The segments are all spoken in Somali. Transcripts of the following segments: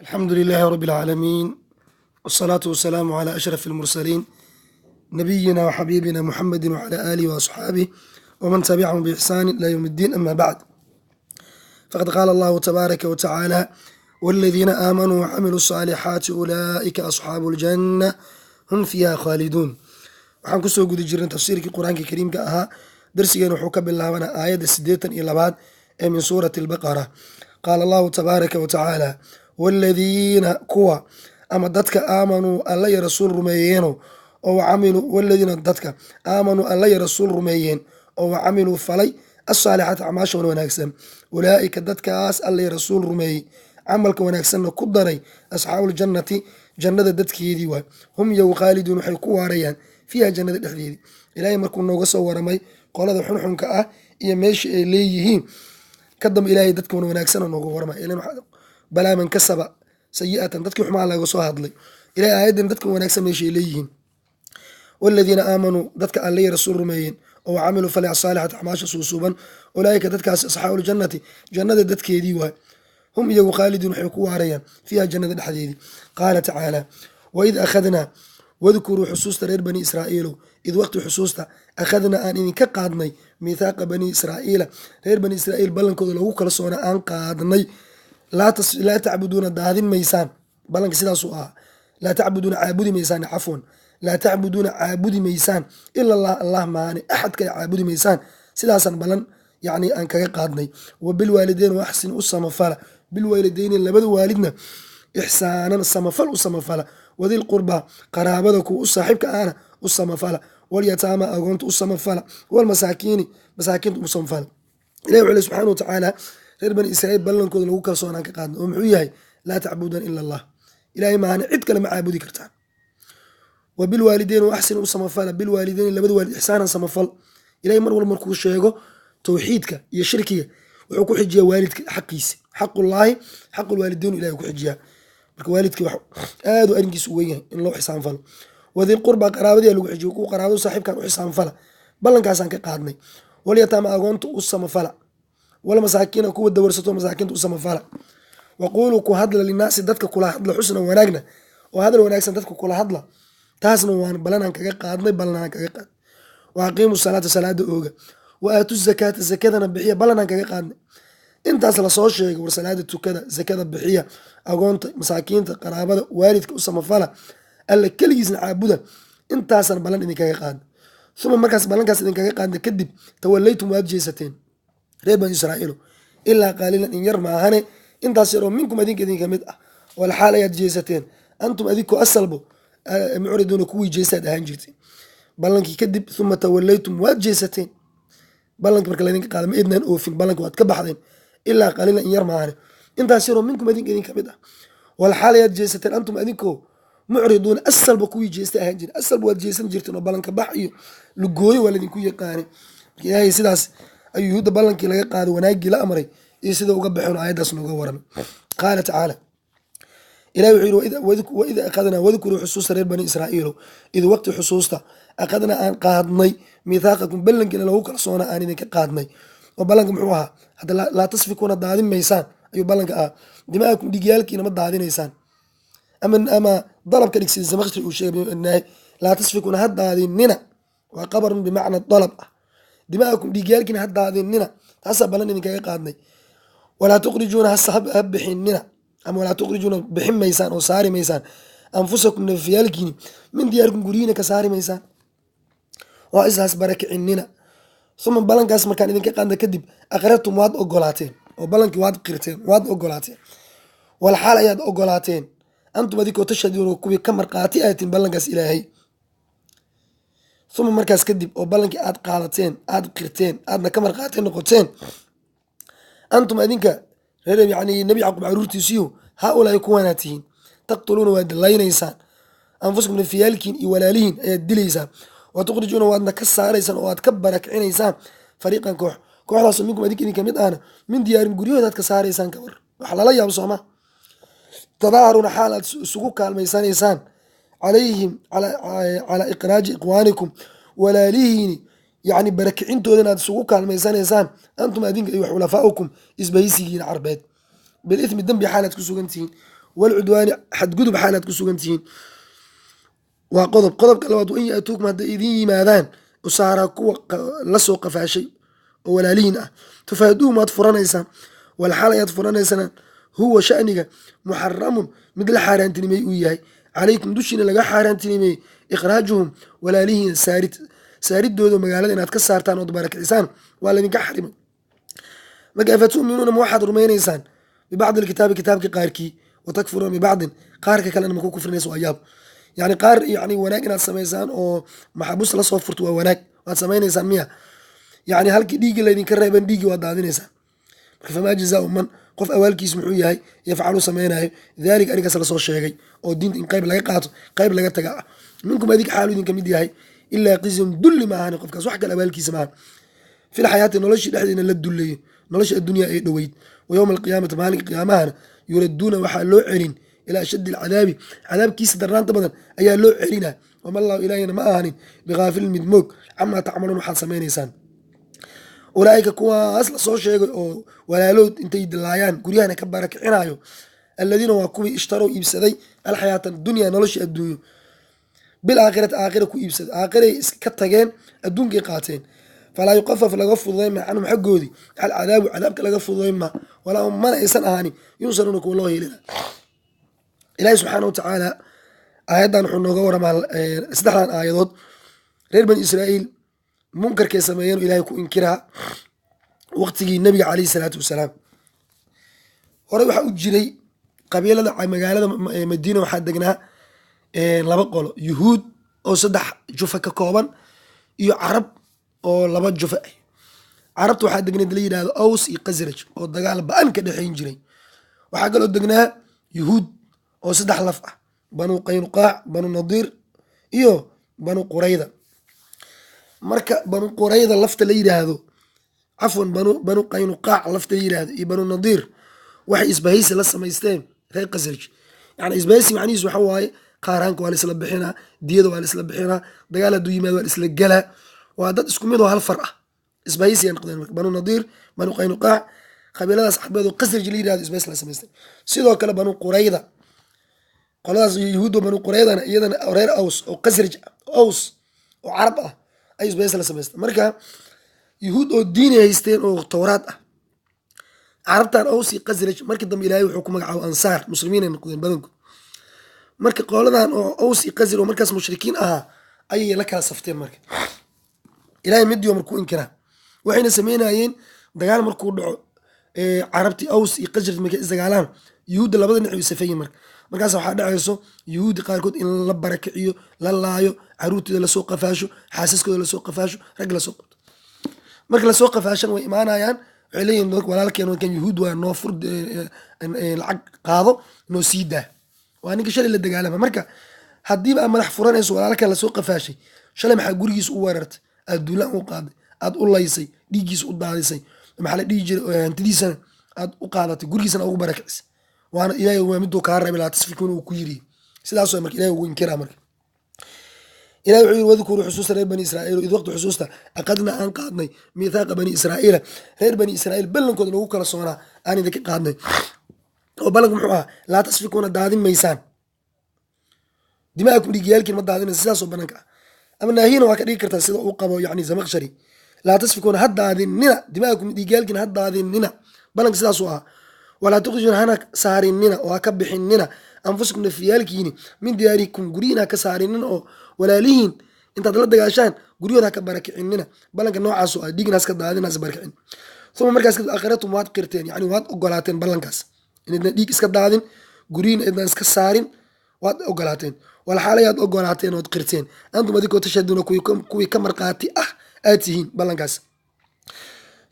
الحمد لله رب العالمين، والصلاة والسلام على أشرف المرسلين نبينا وحبيبنا محمد وعلى آله وأصحابه ومن تبعهم بإحسان إلى يوم الدين. أما بعد، فقد قال الله تبارك وتعالى: والذين آمنوا وعملوا الصالحات أولئك أصحاب الجنة هم فيها خالدون. waxaan kusoo guda jirnay tafsiirkii qur-aanka kariimka ahaa. darsigeena wuxuu ka bilaabanaa aayadda 82 ee min suurati albaqara. qaala allahu tabaaraka wa tacaala: waaladiina kuwa ama dadka aamanuu alla iyo rasuul rumeeyeeno oo wacamiluu waladiina dadka aamanuu alla iyo rasuul rumeeyeen oo wacamiluu falay asaalixaati acmaasha wanaagsan, ulaa'ika dadkaas alla iyo rasuul rumeeyey camalka wanaagsanna ku daray asxaabuuljannati jannada dadkeedii waay, hum iyagu khaaliduun waxay ku waarayaan fiiha jannada dhexdeedii. ilaahay markuu nooga soo waramay qolada xunxunka ah iyo meesha ay leeyihiin, kadamba ilaahay dadka wanaagsana nooga waramay. balaa man kasaba sayi'atan, dadkii xumaa laga soo hadlay. ilaahay aayaddan dadka wanaagsan meesha ay leeyihiin. waladiina aamanuu dadka alle iyo rasuul rumeeyeen oo camiluu falay asaalixati acmaasha suusuuban, ulaa'ika dadkaas asxaabuuljannati jannada dadkeedii waay, hum iyagu khaaliduun waxay ku waarayaan fiiha jannada dhexdeedii. qaala tacaala: waid akhadnaa wadkuruu xusuusta reer bani israa'iilow, id waqti xusuusta akhadnaa aan idinka qaadnay miithaaqa bani israa'iila, reer bani israa'iil ballankooda lagu kalsoona aan qaadnay. laa tacbuduuna daadin maysaan, ballanka sidaasuu ahaa. laa tacbuduuna caabudi maysaan, cafwan, laa tacbuduuna caabudi maysaan ila allah, allah maane axad kale caabudi maysaan. sidaasaan ballan yacni aan kaga qaadnay. wa bilwaalideyn waxsin u samafala, bilwaalideyni labada waalidna ixsaanan samafal u samafala, wadil qurbaa qaraabada kuwa u saaxiibka ahna u samafala, walyataama agoonta u samafala, walmasaakiini masaakiinta u samafala. ilahi wuxuu leh subxaana wa tacaala, reer bani israiil ballankooda lagu kalsoonaan ka qaadna oo muxuu yahay? laa tacbuduuna ila allah, ilaahay maahane cid kale ma caabudi kartaan. wa bilwaalideyn axsin u samafala, bilwaalideyni labada waalid ixsaanan samafal. ilahay mar walba markuu sheego towxiidka iyo shirkiga wuxuu ku xijiyaa waalidka xaqiisa, xaqullaahi xaqulwaalideyn ilahay ku xijiyaa. marka waalidka aad u arrinkiisa u weynyahay in loo xisaanfalo. wadil qurbaa qaraabadii lagu xijiyo, kuwa qaraabadu saaxiibkan u xisaanfala, ballankaasaan ka qaadnay. walyataama agoonta u samafala, walmasaakiina kuwa dawarsato masaakiinta u samafala. waquuluu ku hadla linaasi dadka kula hadla xusna wanaagna, oo hadal wanaagsan dadka kula hadla. taasna waan ballanaan kaga qaadnay, ballanaan kaga qaad. wa aqiimu salaata salaada ooga, wa aatu zakaata zakadana bixiya, ballanaan kaga qaadnay. intaas lasoo sheegay, war salaada tukada, zakada bixiya, agoonta, masaakiinta, qaraabada, waalidka u samafala, alla keligiisna caabuda. intaasaan ballan idinkaga qaadna. uma markaas ballankaas idinkaga qaadna kadib, tawallaytum waad jeesateen reer bani israa'iilo ilaa qaalilan in yar maahane, intaas yaroo minkum idinka mid ah, walxaal ayaad jeesateen antum adinkoo asalbo mucriduuna kuwii jeestaad ahaan jirtay. ballankii kadib uma tawallaytum waad jeesateen. ballankii marka laydinka qaada ma idnaan oofin, ballanki waad ka baxdeen. ilaa qaliilan in yar maahane, intaas yaroo minkum idinka mid ah, walxaal ayaad jeesateen antum adinkoo mucriduuna asalba kuwii jeesta ahaan jire. asalba waad jeesan jirteen oo ballanka bax iyo lugooyo waa laydinku yaqaanay. marka ilaahay sidaas ayuu yuhuudda ballankii laga qaado wanaagii la amray iyo sida uga baxeen aayaddaas nooga waramay. qaala tacaala, ilahi wuxuu yihi: waid akhadnaa wadkuruu xusuusta reer bani israa'iilow, id waqti xusuusta akhadnaa aan qaadnay miithaaqakum ballankiina lagu kalsoona aan idinka qaadnay. oo ballanka muxuu ahaa? hadda laa tasfikuuna daadin maysaan ayuu ballanka ahaa. dima'akum dhigyaalkiina ma daadinaysaan. ama dalabka dhigsida zamakshri uu sheegay, laa tasfikuuna ha daadinina, waa qabarun bimacna dalab ah. dima'akum dhigyaalkiina ha daadinina, taasaa ballan idinkaga qaadnay. walaa tukhrijuuna ha bixinina, ama walaa tukhrijuuna bixin maysaan oo saari maysaan anfusakum nafyaalkiini min diyaarikum guryihiina ka saari maysaan, waa isaas barakicinina. uma ballankaas markaan idinka qaadna kadib aqrartum waad ogolaateen, oo ballankii waad qirteen, waad ogolaateen. walxaal ayaad ogolaateen antum adinkoo tashhaduuna kuwii ka marqaati aatiin ballankaas ilaahay. uma markaas kadib oo ballankii aad qaadateen, aad qirteen, aadna ka marqaateen noqoteen, antum adinka reer yani nebi yacquub caruurtiisiyo haa-ulaahi kuwaanaad tihiin, taqtuluuna waad laynaysaan anfusakum nafyaalkiin iyo walaalihiin ayaad dilaysaan, wa tukhrijuuna waadna ka saaraysaan oo aad ka barakicinaysaan fariiqan koox, kooxdaasoo minkum adinka idinka mid ahna min diyaarin guryahoodaad ka saaraysaan. ka war waxa lala yaabo sooma. tadaaharuuna xaal aad isugu kaalmaysanaysaan calayhim calaa iqraaji iqwaanikum, walaalihiini yani barakicintoodan aad isugu kaalmaysanaysaan, antum adinka iyo xulafaaukum isbahaysigiina carbeed, bilithmi dembi xaalaad ku sugantihiin, walcudwaani xadgudub xaalaad ku sugan tihiin. waa qodobka labaad wain yaatuukum hadday idin yimaadaan usaaraa kuwa lasoo qafaashay oo walaalihiin ah tufaaduuhum waad furanaysaan walxal ayaad furanaysaan huwa shaniga muxaramun mid la xaaraantinimey uu yahay calaykum dushiina laga xaaraantinimeeyey ikhraajuhum walaalihiin saaridooda magaalada inaad ka saartaan ood barakicisaan waa laydinka xarimay. marka afatu'minuuna ma waxaad rumaynaysaan bibacdi alkitaabi kitaabka qaarkii watakfuruuna bibacdin qaarka kalena maku kufrinaysa waa yaab. yani qaar yani wanaag inaad samaysaan oo maxabuus lasoo furto waa wanaag waad samaynaysaan miya, yani halkii dhiiggii laydinka reeban dhiiggii waad daadinaysaan. marka famaa jazaau man qof awaalkiis muxuu yahay yafcalu samaynayo daalika arigaas lasoo sheegay oo diinta in qayb laga qaato qayb laga taga ah minkum adig xaalu idinka mid yahay ilaa qisyun dulli maahan qofkaas wax kale abaalkiisa maahan fil xayaati noloshii dhexdeedna la dulleeyo nolosha addunya ee dhoweyd wa yowma alqiyaamati maalinka qiyaamahana yuraduuna waxaa loo celin ilaa ashaddi alcadaabi cadaabkiisa darnaanta badan ayaa loo celina wama allahu ilaahina ma ahanin bikaafilin mid moog camaa tacmaluun waxaad samaynaysaan. ulaaika kuwaas lasoo sheegay oo walaalood intay dilaayaan guryahana ka barakicinayo alladiina waa kuwii ishtarow iibsaday alxayaata adunya noloshii adduunyo bilaakhirati aakhira ku iibsaday aakhiray iska tageen adduunkay qaateen falaa yuqafaf laga fududayn ma canhum xaggoodii alcadaabu cadaabka laga fududayn ma walaa mana aysan ahaanin yunsaruuna kuwa loo helina. ilaahi subxaana watacaala aayaddan wuxuu nooga waramaa saddexdan aayadood reer bani israa'iil munkarkay sameeyeen oo ilaahay ku inkiraa waqtigii nabiga calayhi salaatu wasalaam. horey waxaa u jiray qabiilada magaalada madiina waxaa degnaa laba qolo yuhuud oo 3 jufa ka kooban iyo carab oo 2 jufa ah. carabta waxaa degneed la yidhahdo aws iyo khasraj oo dagaal ba-an ka dhexayn jiray. waxaa kaloo degnaa yuhuud oo 3 laf ah banu qaynuqaac banu nadiir iyo banu qurayda. marka banu qurayda lafta la yidhaahdo cafwan banu qaynuqaac lafta la yidhaahdo iyo banu nadiir waxay isbahaysi la samaysteen reer khasraj. yani isbahaysi macnihiisu waxa waaye qaaraanka waa la isla bixinaa, diyada waa la isla bixinaa, dagaal hadduu yimaado waa la isla galaa, waa dad isku mid oo hal far ah. isbahaysi ay noqdeen marka banu nadiir banu qaynuqaac qabiiladaas axbeed oo khasraj la yidhahdo isbahaysi la samaysteen. sidoo kale banu qurayda qoladaas yuhuud banu quraydana iyadana reer aws oo khasraj aws oo carab ah ay isbahaysi la samaysteen. marka yuhuud oo diinay haysteen oo towraad ah, carabtan aws iyo khasraj markii dambe ilaahay wuxuu ku magacaabo ansaar muslimiin ay noqdeen badanku. marka qoladan oo aws iyo khasraj oo markaas mushrikiin ahaa ayay la kala safteen. marka ilaahay midiyo markuu inkiraa waxayna sameynayeen dagaal markuu dhaco carabtii aws iyo khasraj markay isdagaalaan yuhuudda labada dhinac way safeeyeen. markaas waxaa dhacayso yuhuudda qaarkood in la barakiciyo, la laayo, caruurtooda lasoo qafaasho, xaasaskooda lasoo qafaasho, rag lasoo qabto. marka lasoo qafaashan way imaanayaan waxay leeyihin walaalkeen kan yuhuud waa noo fur lacag qaado noo sii daa, waa ninka shalay la dagaalama. marka haddiiba aad madax furanayso walaalkan lasoo qafaashay shalay maxaa gurigiisa u weerartay, aad duulaan u qaaday, aad u laysay, dhiiggiisa u daadisay, maxaa la dhihi jiray hantidiisana aad u qaadatay, gurigiisana ugu barakicisay. waana ilaahay waa miduu kaa reebay laa tasfikun uu ku yiri sidaas marka ilaahay ugu inkiraa. marka ilaahay wuxuu yiri wadkuru xusuusta reer bani israa'iil id waqti xusuusta aqadna aan qaadnay miithaaqa bani israa'iila reer bani israa'iil ballankooda lagu kala soonaa aan idinka qaadnay oo ballanku muxuu ahaa laa tasfikuna daadin maysaan dimaakum dhiigyaalkiin ma daadinaysa sidaasoo bannaanka ah. ama naahiyana waa ka dhigi kartaa sida uu qabo yani zamaqshari laa tasfikuna ha daadinina dimaakum dhiigyaalkiin ha daadinina ballanka sidaasuu ahaa. walaa tukhrijuna hana saarinina oo ha ka bixinina anfusakum nafyaalkiini min diyaarikum guryihin ha ka saarinin oo walaalihiin intaad la dagaashaan guryahooda ha ka barakicinina. ballanka noocaas oo ah dhiigna haska daadina has barakicin. uma markaas kadib aakhiratum waad qirteen yani waad ogolaateen ballankaas inaydna dhiig iska daadin guryihin aydnan iska saarin waad ogolaateen. walxaalayaad ogolaateen ood qirteen antum adikoo tashhaduuna kuwii ka marqaati ah aad tihiin ballankaas.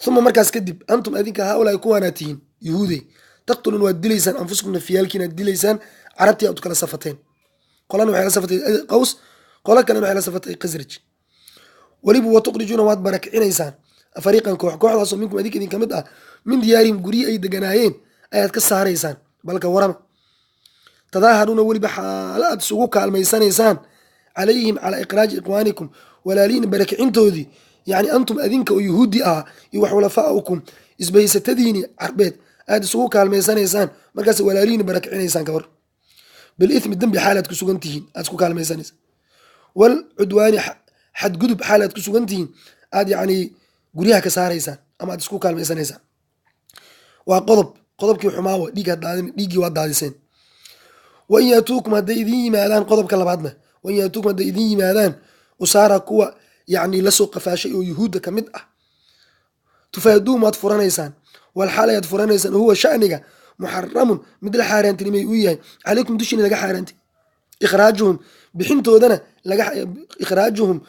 uma markaas kadib antum adinka haaulaa kuwaanaad tihiin yuhuudey taqtuluun waad dilaysaan anfusakum nafyaalkiin aad dilaysaan carabtii aad kala safateen. qolana waxay la safatay qaws, qolo kalena waxay la safatay khasraj. weliba wa tukhrijuuna waad barakicinaysaan fariiqan kooxdaasoo minkum adinka idin ka mid ah min diyaarihim guryi ay deganaayeen ayaad ka saaraysaan. balka warama tadaaharuuna weliba xaalo aad isugu kaalmaysanaysaan calayhim calaa iqraaji ikhwaanikum walaalihiin barakicintoodii yani antum adinka oo yuhuudi ah iyo waxulafaaukum isbahaysatadiini carbeed aad isugu kaalmaysanaysaan markaas walaalihiin barakicinaysaan ka hor بالإثم الدم بحالة كسوغنتين أتكو كالميسانيس والعدوان حد قدب حالة كسوغنتين أد يعني قريها كساريسان أما أتكو كالميسانيسان وقضب كي حماوة ديجي واد دادسين وإن يأتوكم هدا إذين مادان قضب كلا بعدنا وإن يأتوكم هدا إذين مادان وصار كوا يعني لسوق فاشي ويهود كمدأة تفادوه ما تفرانيسان والحالة يتفرانيسان هو شأنك محرم مثل حارنتي لما يقويها عليكم دوشين لقى حارنتي إخراجهم بحنتو دنا لقى إخراجهم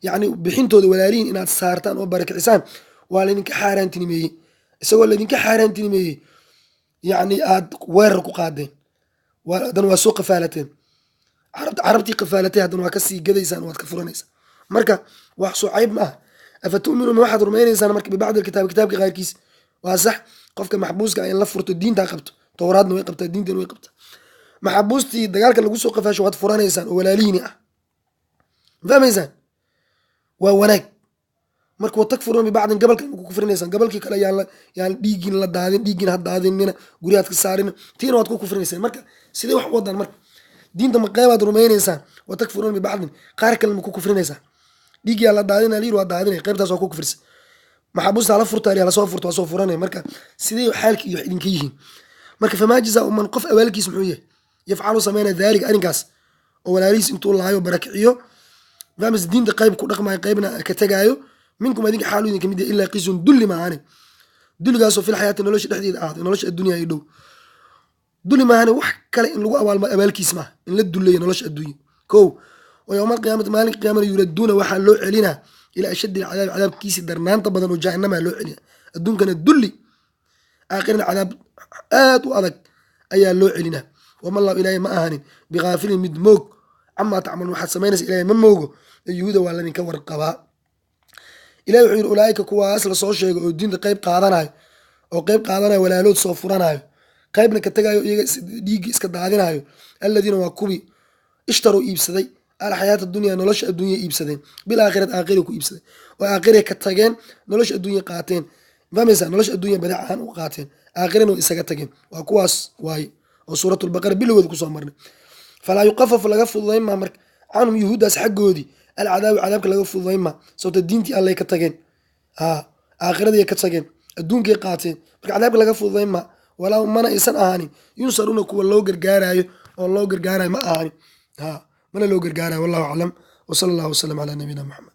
يعني بحنتو ولالين إن صارتان وبرك عسان ولين كحارنتي لما سوى الذين كحارنتي لما يعني آد ورق قادين ودن وسوق قفالتين عربتي قفالتها دن وكسي جديسان وتكفرونيس مركا وحصو عيب ما أفتؤمنوا من واحد رمينيسان مركا ببعض الكتاب كتابك غير كيس وصح qofka maxbuuska in la furto diinta qabto towraadna way qabtaa diintan way qabtaa maxbuustii dagaalka lagu soo qafaasho waad furanaysaan oo walaalihiin ah fahmaysaan waa wanaag marka wad takfuruun bibacdin gabalka ku kufrinaysaan gabalkii kale yaan dhiigin la daadin dhiigin ha daadinina guryaad ka saarin tiina waad ku kufrinaysaan marka sidee wax wadan marka diinta ma qaybaad rumaynaysaan wad takfuruun bibacdin qaar kale ma ku kufrinaysaan dhiigii la daadina liir waa daadinay qaybtaas waa ku kufrisa maxabuusta la furta la soo furto soo furanay marka sidii xaalki iyo idinka yihiin marka fama jazaa man qof awalkiis muxuu yahay yafcalu sameena dalik arinkaas oo walaaliis intuu laayo barakiciyo faamis diinta qayb ku dhaqmay qaybna ka tagaayo minkum adinka xaalu idinka mid illa qisun dulli maani dulligaas oo fil hayati nolosha dhexdeeda nolosha adduunyaha ay dhow dulli maani wax kale in lagu awalkiis ma in la dullayo nolosha adduunyo ko oo yawmal qiyaamah maalin qiyaamah yuraduna waxa loo celina إلى أشد العذاب عذاب كيس درنان طبعا وجهنم لو عليا الدون كان الدلي آخرنا عذاب وأذك أي لو علينا وما الله إلهي ما أهاني بغافل مدموك عما تعمل واحد سمينس إلهي من موجو اليهود ولا نكور القباء إلهي يحير أولئك كوا أصل صوت شيء والدين قيب قادنا أو قيب قادنا ولا لود صفرنا قيبنا كتجا ديج إسكدادنا الذين وكوبي اشتروا إبسدي على حياة الدنيا نلش الدنيا إبسدين بالآخرة آخرك إبسدين وآخره كتجين نلش الدنيا قاتين فمثلا نلش الدنيا بدعان وقاتين آخرنا إسكتجين وقواس واي وسورة البقرة بالود كسامرنا فلا يقفف لغف الضيمة مرك عنهم يهود حق جودي العذاب عذابك لغف الضيمة صوت الدين تي الله كتجين آخرة دي كتجين الدون كي قاتين مرك عذابك لغف الضيمة ولا منا إنسان أهاني ينصرون كوا اللوجر جاراي واللوجر جاراي ما أهاني من لو قرقارة والله أعلم وصلى الله وسلم على نبينا محمد.